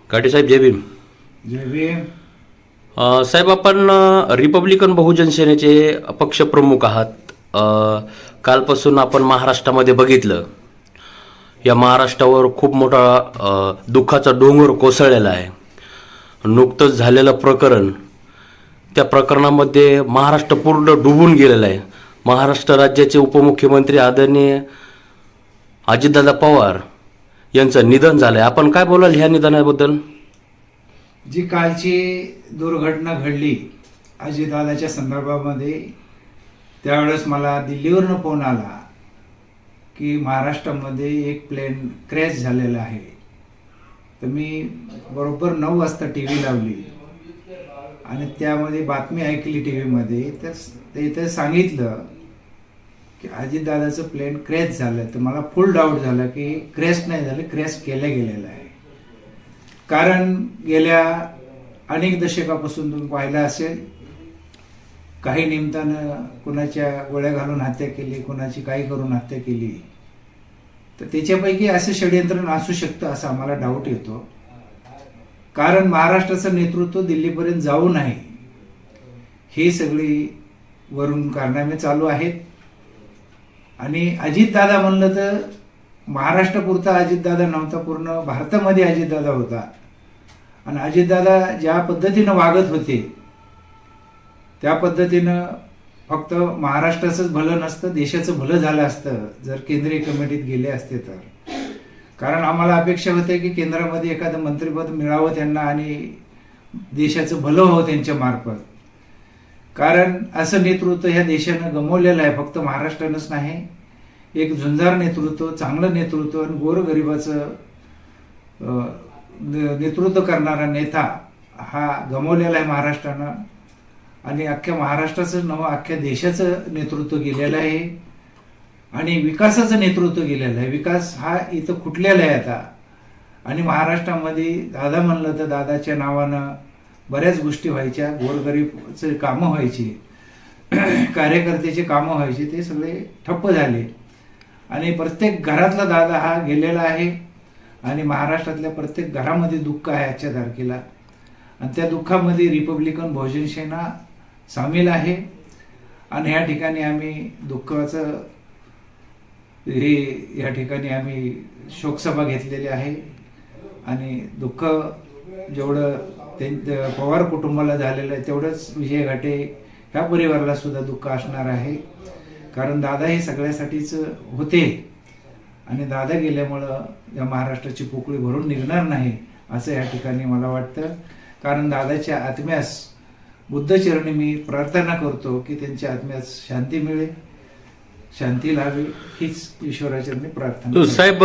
काटे साहेब, जय भीम. जय भीम. साहेब, आपण रिपब्लिकन बहुजन सेनेचे पक्षप्रमुख आहात. कालपासून आपण महाराष्ट्रामध्ये बघितलं, या महाराष्ट्रावर खूप मोठा दुःखाचा डोंगर कोसळलेला आहे. नुकतंच झालेलं प्रकरण, त्या प्रकरणामध्ये महाराष्ट्र पूर्ण डुबून गेलेला आहे. महाराष्ट्र राज्याचे उपमुख्यमंत्री आदरणीय अजितदादा पवार यांचं निधन झालंय. आपण काय बोलाल ह्या निधनाबद्दल? जी कालची दुर्घटना घडली अजितदादाच्या संदर्भामध्ये, त्यावेळेस मला दिल्लीवरून फोन आला की महाराष्ट्रामध्ये एक प्लेन क्रॅश झालेला आहे. तर मी बरोबर 9 वाजता टी व्ही लावली आणि त्यामध्ये बातमी ऐकली टी व्हीमध्ये. तर ते सांगितलं की अजितदादाचं प्लेन क्रॅश झालं. तर मला फुल डाऊट झाला की क्रॅश नाही झालं, क्रॅश केलं गेलेलं आहे. कारण गेल्या अनेक दशकापासून तुम्ही पाहिलं असेल, काही निमित्तानं कुणाच्या गोळ्या घालून हत्या केली, कुणाची काही करून हत्या केली. तर त्याच्यापैकी असं षडयंत्र असू शकतं असं आम्हाला डाऊट येतो. कारण महाराष्ट्राचं नेतृत्व दिल्लीपर्यंत जाऊ नये ही सगळी वरून कारनामे चालू आहेत. आणि अजितदादा म्हणलं तर महाराष्ट्रापुरता अजितदादा नव्हता, पूर्ण भारतामध्ये अजितदादा होता. आणि अजितदादा ज्या पद्धतीनं वागत होते त्या पद्धतीनं फक्त महाराष्ट्राचंच भलं नसतं, देशाचं भलं झालं असतं जर केंद्रीय कमिटीत गेले असते तर. कारण आम्हाला अपेक्षा होते की केंद्रामध्ये एखादं मंत्रिपद मिळावं त्यांना आणि देशाचं भलं व्हावं त्यांच्या मार्फत. कारण असं नेतृत्व ह्या देशानं गमावलेलं आहे. फक्त महाराष्ट्रानंच नाही, एक झुंजार नेतृत्व, चांगलं नेतृत्व आणि गोरगरिबाचं नेतृत्व करणारा नेता हा गमावलेला आहे महाराष्ट्रानं. आणि अख्ख्या महाराष्ट्राचं नवं अख्ख्या देशाचं नेतृत्व गेलेलं आहे आणि विकासाचं नेतृत्व गेलेलं आहे. विकास हा इथं खुटलेला आहे आता. आणि महाराष्ट्रामध्ये दादा म्हणलं तर दादाच्या नावानं बऱ्याच गोष्टी व्हायच्या. गोरगरीबचे कामं व्हायची, कार्यकर्त्याचे कामं व्हायची, ते सगळे ठप्प झाले. आणि प्रत्येक घरातला दादा हा गेलेला आहे. आणि महाराष्ट्रातल्या प्रत्येक घरामध्ये दुःख आहे आजच्या तारखेला. आणि त्या दुःखामध्ये रिपब्लिकन बहुजन सेना सामील आहे. आणि ह्या ठिकाणी आम्ही दुःखाचं या ठिकाणी आम्ही शोकसभा घेतलेली आहे. आणि दुःख जेवढं पवार कुटुंबाला झालेलं आहे तेवढंच विजय घाटे ह्या परिवाराला सुद्धा दुःख असणार आहे. कारण दादा हे सगळ्यासाठीच होते आणि दादा गेल्यामुळं या महाराष्ट्राची पोकळी भरून निघणार नाही असं या ठिकाणी मला वाटतं. कारण दादाच्या आत्म्यास बुद्धचरणी मी प्रार्थना करतो की त्यांच्या आत्म्यास शांती मिळेल, शांती लावी, हीच ईश्वराचरणी प्रार्थना. साहेब,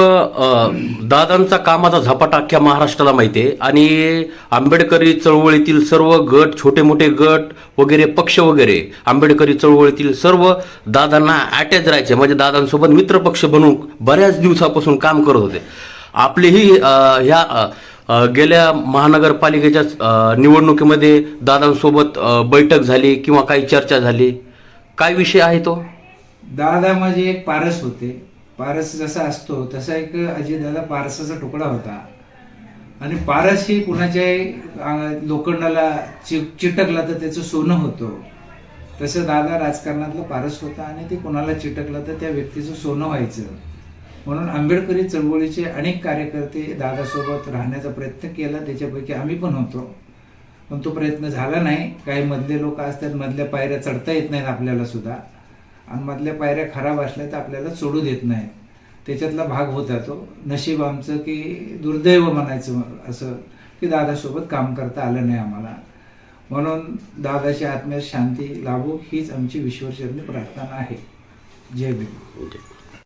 दादांचा कामाचा झपाटा अख्ख्या महाराष्ट्राला माहिती आहे. आणि आंबेडकरी चळवळीतील सर्व गट, छोटे मोठे गट वगैरे, पक्ष वगैरे, आंबेडकरी चळवळीतील सर्व दादांना अटॅच राहायचे, म्हणजे दादांसोबत मित्रपक्ष बनून बऱ्याच दिवसापासून काम करत होते. आपलीही ह्या गेल्या महानगरपालिकेच्या निवडणुकीमध्ये दादांसोबत बैठक झाली किंवा काही चर्चा झाली, काय विषय आहे तो? दादा म्हणजे एक पारस होते. पारस जसा असतो तसा एक अजितदादा पारसाचा तुकडा होता. आणि पारस ही कुणाच्याही लोखंडाला चिटकला तर त्याचं सोनं होतं. तसं दादा राजकारणातलं पारस होता आणि ते कुणाला चिटकलं तर त्या व्यक्तीचं सोनं व्हायचं. म्हणून आंबेडकरी चळवळीचे अनेक कार्यकर्ते दादासोबत राहण्याचा प्रयत्न केला, त्याच्यापैकी आम्ही पण होतो. पण तो प्रयत्न झाला नाही. काही मधले लोक असतात, मधल्या पायऱ्या चढता येत नाहीत आपल्याला सुद्धा, आणि मधल्या पायऱ्या खराब असल्या तर आपल्याला सोडू देत नाहीत. त्याच्यातला भाग होता तो. नशीब आमचं की दुर्दैव म्हणायचं असं की दादासोबत काम करता आलं नाही आम्हाला. म्हणून दादाच्या आत्म्यास शांती लाभो हीच आमची ईश्वरचरणी प्रार्थना आहे. जय भीम.